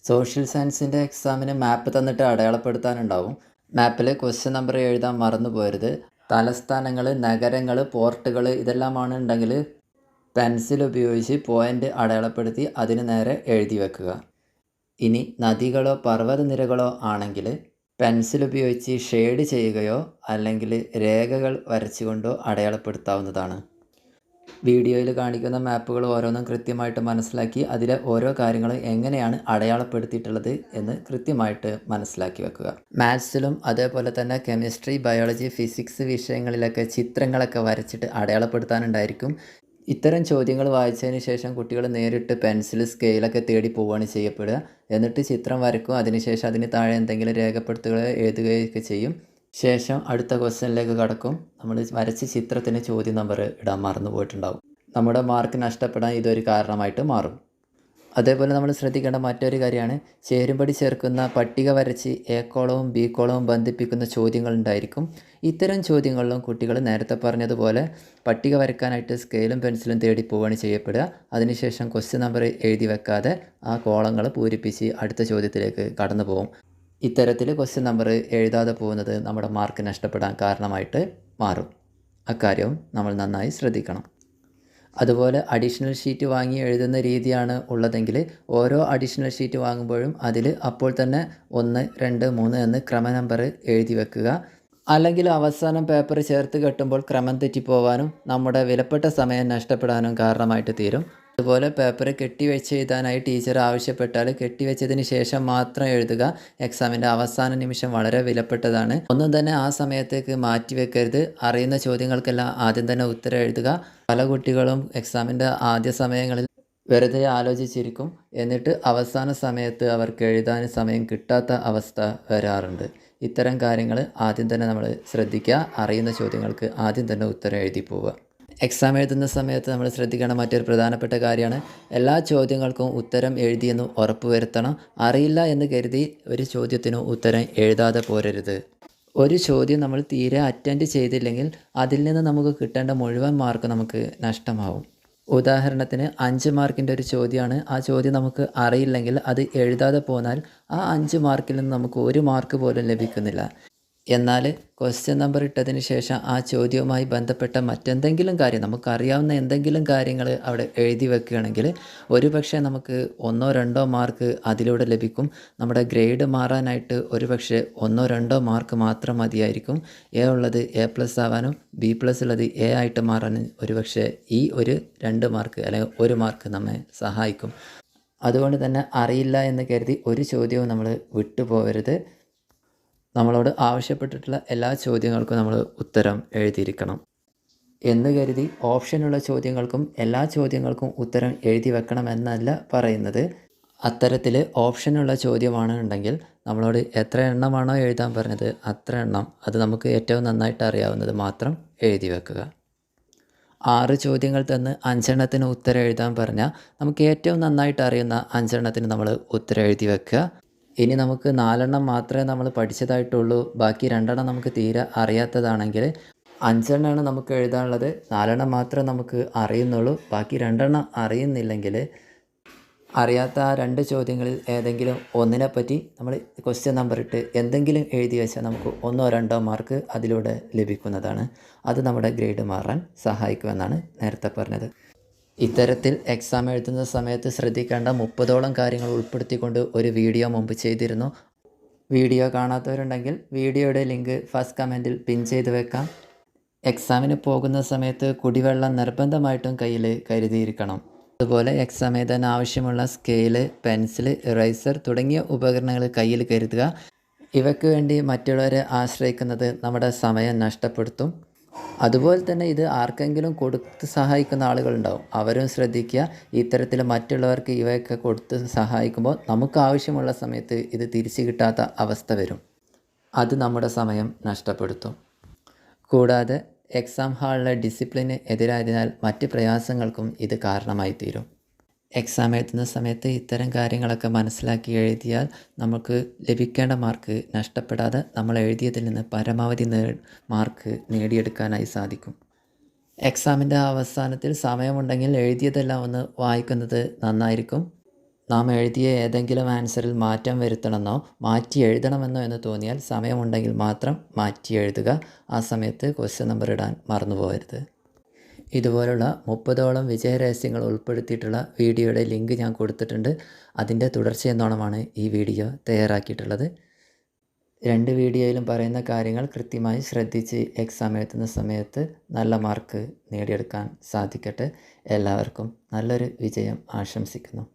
Social സയൻസിൻ്റെ എക്സാമിന് മാപ്പ് തന്നിട്ട് അടയാളപ്പെടുത്താനുണ്ടാവും. മാപ്പിൽ ക്വസ്റ്റ്യൻ നമ്പർ എഴുതാൻ മറന്നു പോകരുത്. തലസ്ഥാനങ്ങൾ, നഗരങ്ങൾ, പോർട്ടുകൾ ഇതെല്ലാമാണ് ഉണ്ടെങ്കിൽ പെൻസിൽ ഉപയോഗിച്ച് പോയിൻ്റ് അടയാളപ്പെടുത്തി അതിന് നേരെ എഴുതി വെക്കുക. ഇനി നദികളോ പർവ്വതനിരകളോ ആണെങ്കിൽ പെൻസിൽ ഉപയോഗിച്ച് ഷെയ്ഡ് ചെയ്യുകയോ അല്ലെങ്കിൽ രേഖകൾ വരച്ചുകൊണ്ടോ അടയാളപ്പെടുത്താവുന്നതാണ്. വീഡിയോയിൽ കാണിക്കുന്ന മാപ്പുകൾ ഓരോന്നും കൃത്യമായിട്ട് മനസ്സിലാക്കി അതിലെ ഓരോ കാര്യങ്ങളും എങ്ങനെയാണ് അടയാളപ്പെടുത്തിയിട്ടുള്ളത് എന്ന് കൃത്യമായിട്ട് മനസ്സിലാക്കി വെക്കുക. മാത്സിലും അതേപോലെ തന്നെ കെമിസ്ട്രി, ബയോളജി, ഫിസിക്സ് വിഷയങ്ങളിലൊക്കെ ചിത്രങ്ങളൊക്കെ വരച്ചിട്ട് അടയാളപ്പെടുത്താനുണ്ടായിരിക്കും. ഇത്തരം ചോദ്യങ്ങൾ വായിച്ചതിന് ശേഷം കുട്ടികൾ നേരിട്ട് പെൻസിൽ, സ്കെയിലൊക്കെ തേടി പോവുകയാണ് ചെയ്യപ്പെടുക. എന്നിട്ട് ചിത്രം വരക്കും. അതിനുശേഷം അതിന് താഴെ എന്തെങ്കിലും രേഖപ്പെടുത്തുകയോ എഴുതുകയൊക്കെ ചെയ്യും. ശേഷം അടുത്ത ക്വസ്റ്റ്യനിലേക്ക് കടക്കും. നമ്മൾ വരച്ച ചിത്രത്തിന് ചോദ്യം നമ്പർ ഇടാൻ മറന്നു പോയിട്ടുണ്ടാവും. നമ്മുടെ മാർക്ക് നഷ്ടപ്പെടാൻ ഇതൊരു കാരണമായിട്ട് മാറും. അതേപോലെ നമ്മൾ ശ്രദ്ധിക്കേണ്ട മറ്റൊരു കാര്യമാണ് ചേരുംപടി ചേർക്കുന്ന പട്ടിക വരച്ച് എ കോളവും ബി കോളവും ബന്ധിപ്പിക്കുന്ന ചോദ്യങ്ങളുണ്ടായിരിക്കും. ഇത്തരം ചോദ്യങ്ങളിലും കുട്ടികൾ നേരത്തെ പറഞ്ഞതുപോലെ പട്ടിക വരയ്ക്കാനായിട്ട് സ്കെയിലും പെൻസിലും തേടി പോവുകയാണ് ചെയ്യപ്പെടുക. അതിനുശേഷം ക്വസ്റ്റ്യൻ നമ്പർ എഴുതി വെക്കാതെ ആ കോളങ്ങൾ പൂരിപ്പിച്ച് അടുത്ത ചോദ്യത്തിലേക്ക് കടന്നു പോകും. ഇത്തരത്തിൽ ക്വസ്റ്റ്യൻ നമ്പർ എഴുതാതെ പോകുന്നത് നമ്മുടെ മാർക്ക് നഷ്ടപ്പെടാൻ കാരണമായിട്ട് മാറും. അക്കാര്യവും നമ്മൾ നന്നായി ശ്രദ്ധിക്കണം. അതുപോലെ അഡീഷണൽ ഷീറ്റ് വാങ്ങി എഴുതുന്ന രീതിയാണ് ഉള്ളതെങ്കിൽ ഓരോ അഡീഷണൽ ഷീറ്റ് വാങ്ങുമ്പോഴും അതിൽ അപ്പോൾ തന്നെ 1, 2, 3 എന്ന് ക്രമ നമ്പർ എഴുതി വെക്കുക. അല്ലെങ്കിൽ അവസാനം പേപ്പർ ചേർത്ത് കെട്ടുമ്പോൾ ക്രമം തെറ്റിപ്പോവാനും നമ്മുടെ വിലപ്പെട്ട സമയം നഷ്ടപ്പെടാനും കാരണമായിട്ട് തീരും. അതുപോലെ പേപ്പർ കെട്ടിവെച്ച് എഴുതാനായി ടീച്ചർ ആവശ്യപ്പെട്ടാൽ കെട്ടിവെച്ചതിന് ശേഷം മാത്രം എഴുതുക. എക്സാമിൻ്റെ അവസാന നിമിഷം വളരെ വിലപ്പെട്ടതാണ്. ഒന്നും തന്നെ ആ സമയത്തേക്ക് മാറ്റി വെക്കരുത്. അറിയുന്ന ചോദ്യങ്ങൾക്കെല്ലാം ആദ്യം തന്നെ ഉത്തരം എഴുതുക. പല കുട്ടികളും എക്സാമിൻ്റെ ആദ്യ സമയങ്ങളിൽ വെറുതെ ആലോചിച്ചിരിക്കും. എന്നിട്ട് അവസാന സമയത്ത് അവർക്ക് എഴുതാൻ സമയം കിട്ടാത്ത അവസ്ഥ വരാറുണ്ട്. ഇത്തരം കാര്യങ്ങൾ ആദ്യം തന്നെ നമ്മൾ ശ്രദ്ധിക്കുക. അറിയുന്ന ചോദ്യങ്ങൾക്ക് ആദ്യം തന്നെ ഉത്തരം എഴുതി പോവുക. എക്സാം എഴുതുന്ന സമയത്ത് നമ്മൾ ശ്രദ്ധിക്കേണ്ട മറ്റൊരു പ്രധാനപ്പെട്ട കാര്യമാണ് എല്ലാ ചോദ്യങ്ങൾക്കും ഉത്തരം എഴുതിയെന്ന് ഉറപ്പ് വരുത്തണം. അറിയില്ല എന്ന് കരുതി ഒരു ചോദ്യത്തിനും ഉത്തരം എഴുതാതെ പോരരുത്. ഒരു ചോദ്യം നമ്മൾ തീരെ അറ്റൻഡ് ചെയ്തില്ലെങ്കിൽ അതിൽ നിന്ന് നമുക്ക് കിട്ടേണ്ട മുഴുവൻ മാർക്ക് നമുക്ക് നഷ്ടമാവും. ഉദാഹരണത്തിന് 5 മാർക്കിൻ്റെ ഒരു ചോദ്യമാണ്. ആ ചോദ്യം നമുക്ക് അറിയില്ലെങ്കിൽ അത് എഴുതാതെ പോന്നാൽ ആ 5 മാർക്കിൽ നിന്ന് നമുക്ക് 1 മാർക്ക് പോലും ലഭിക്കുന്നില്ല. എന്നാൽ ക്വസ്റ്റ്യൻ നമ്പർ ഇട്ടതിന് ശേഷം ആ ചോദ്യവുമായി ബന്ധപ്പെട്ട മറ്റെന്തെങ്കിലും കാര്യം നമുക്കറിയാവുന്ന എന്തെങ്കിലും കാര്യങ്ങൾ അവിടെ എഴുതി വെക്കുകയാണെങ്കിൽ ഒരുപക്ഷെ നമുക്ക് 1, 2 മാർക്ക് അതിലൂടെ ലഭിക്കും. നമ്മുടെ ഗ്രേഡ് മാറാനായിട്ട് ഒരുപക്ഷെ 1, 2 മാർക്ക് മാത്രം മതിയായിരിക്കും. എ ഉള്ളത് A+ ആവാനും B+ ഉള്ളത് A ആയിട്ട് മാറാനും ഒരുപക്ഷെ ഈ ഒരു 2 മാർക്ക് അല്ലെങ്കിൽ 1 മാർക്ക് നമ്മെ സഹായിക്കും. അതുകൊണ്ട് തന്നെ അറിയില്ല എന്ന് കരുതി ഒരു ചോദ്യവും നമ്മൾ വിട്ടുപോകരുത്. നമ്മളോട് ആവശ്യപ്പെട്ടിട്ടുള്ള എല്ലാ ചോദ്യങ്ങൾക്കും നമ്മൾ ഉത്തരം എഴുതിയിരിക്കണം എന്ന് കരുതി ഓപ്ഷനുള്ള ചോദ്യങ്ങൾക്കും എല്ലാ ചോദ്യങ്ങൾക്കും ഉത്തരം എഴുതി വെക്കണമെന്നല്ല പറയുന്നത്. അത്തരത്തിൽ ഓപ്ഷനുള്ള ചോദ്യമാണ് ഉണ്ടെങ്കിൽ നമ്മളോട് എത്ര എണ്ണമാണോ എഴുതാൻ പറഞ്ഞത് അത്ര എണ്ണം അത് നമുക്ക് ഏറ്റവും നന്നായിട്ട് അറിയാവുന്നത് മാത്രം എഴുതി വെക്കുക. 6 ചോദ്യങ്ങൾ തന്ന് 5 എണ്ണത്തിന് ഉത്തരം എഴുതാൻ പറഞ്ഞാൽ നമുക്ക് ഏറ്റവും നന്നായിട്ട് അറിയുന്ന 5 എണ്ണത്തിന് നമ്മൾ ഉത്തരം എഴുതി വെക്കുക. ഇനി നമുക്ക് 4 എണ്ണം മാത്രമേ നമ്മൾ പഠിച്ചതായിട്ടുള്ളൂ, ബാക്കി 2 എണ്ണം നമുക്ക് തീരെ അറിയാത്തതാണെങ്കിൽ 5 എണ്ണമാണ് നമുക്ക് എഴുതാനുള്ളത്, 4 എണ്ണം മാത്രമേ നമുക്ക് അറിയുന്നുള്ളൂ, ബാക്കി 2 എണ്ണം അറിയുന്നില്ലെങ്കിൽ അറിയാത്ത ആ 2 ചോദ്യങ്ങളിൽ ഏതെങ്കിലും ഒന്നിനെപ്പറ്റി നമ്മൾ ക്വസ്റ്റ്യൻ നമ്പർ ഇട്ട് എന്തെങ്കിലും എഴുതി വെച്ചാൽ നമുക്ക് 1, 2 മാർക്ക് അതിലൂടെ ലഭിക്കുന്നതാണ്. അത് നമ്മുടെ ഗ്രേഡ് മാറാൻ സഹായിക്കുമെന്നാണ് നേരത്തെ പറഞ്ഞത്. ഇത്തരത്തിൽ എക്സാം എഴുതുന്ന സമയത്ത് ശ്രദ്ധിക്കേണ്ട 30ഓളം കാര്യങ്ങൾ ഉൾപ്പെടുത്തിക്കൊണ്ട് ഒരു വീഡിയോ മുമ്പ് ചെയ്തിരുന്നു. വീഡിയോ കാണാത്തവരുണ്ടെങ്കിൽ വീഡിയോയുടെ ലിങ്ക് ഫസ്റ്റ് കമൻറ്റിൽ പിൻ ചെയ്ത് വെക്കാം. എക്സാമിന് പോകുന്ന സമയത്ത് കുടിവെള്ളം നിർബന്ധമായിട്ടും കയ്യിൽ കരുതിയിരിക്കണം. അതുപോലെ എക്സാം എഴുതാൻ ആവശ്യമുള്ള സ്കെയില്, പെൻസിൽ, ഇറേസർ തുടങ്ങിയ ഉപകരണങ്ങൾ കയ്യിൽ കരുതുക. ഇവയ്ക്ക് വേണ്ടി മറ്റുള്ളവരെ ആശ്രയിക്കുന്നത് നമ്മുടെ സമയം നഷ്ടപ്പെടുത്തും. അതുപോലെ തന്നെ ഇത് ആർക്കെങ്കിലും കൊടുത്ത് സഹായിക്കുന്ന ആളുകളുണ്ടാവും, അവരും ശ്രദ്ധിക്കുക. ഇത്തരത്തിൽ മറ്റുള്ളവർക്ക് ഇവയൊക്കെ കൊടുത്ത് സഹായിക്കുമ്പോൾ നമുക്ക് ആവശ്യമുള്ള സമയത്ത് ഇത് തിരിച്ചു കിട്ടാത്ത അവസ്ഥ വരും. അത് നമ്മുടെ സമയം നഷ്ടപ്പെടുത്തും. കൂടാതെ എക്സാം ഹാളിലെ ഡിസിപ്ലിന് എതിരായതിനാൽ മറ്റ് പ്രയാസങ്ങൾക്കും ഇത് കാരണമായി തീരും. എക്സാം എഴുതുന്ന സമയത്ത് ഇത്തരം കാര്യങ്ങളൊക്കെ മനസ്സിലാക്കി എഴുതിയാൽ നമുക്ക് ലഭിക്കേണ്ട മാർക്ക് നഷ്ടപ്പെടാതെ നമ്മൾ എഴുതിയതിൽ നിന്ന് പരമാവധി മാർക്ക് നേടിയെടുക്കാനായി സാധിക്കും. എക്സാമിൻ്റെ അവസാനത്തിൽ സമയമുണ്ടെങ്കിൽ എഴുതിയതെല്ലാം ഒന്ന് വായിക്കുന്നത് നന്നായിരിക്കും. നാം എഴുതിയ ഏതെങ്കിലും ആൻസറിൽ മാറ്റം വരുത്തണമെന്നോ മാറ്റി എഴുതണമെന്നോ എന്ന് തോന്നിയാൽ സമയമുണ്ടെങ്കിൽ മാത്രം മാറ്റി എഴുതുക. ആ സമയത്ത് ക്വസ്റ്റ്യൻ നമ്പർ ഇടാൻ മറന്നു പോകരുത്. ഇതുപോലുള്ള 30ഓളം വിജയരഹസ്യങ്ങൾ ഉൾപ്പെടുത്തിയിട്ടുള്ള വീഡിയോയുടെ ലിങ്ക് ഞാൻ കൊടുത്തിട്ടുണ്ട്. അതിൻ്റെ തുടർച്ചയെന്നോണമാണ് ഈ വീഡിയോ തയ്യാറാക്കിയിട്ടുള്ളത്. 2 വീഡിയോയിലും പറയുന്ന കാര്യങ്ങൾ കൃത്യമായി ശ്രദ്ധിച്ച് എക്സാം എഴുതുന്ന സമയത്ത് നല്ല മാർക്ക് നേടിയെടുക്കാൻ സാധിക്കട്ടെ. എല്ലാവർക്കും നല്ലൊരു വിജയം ആശംസിക്കുന്നു.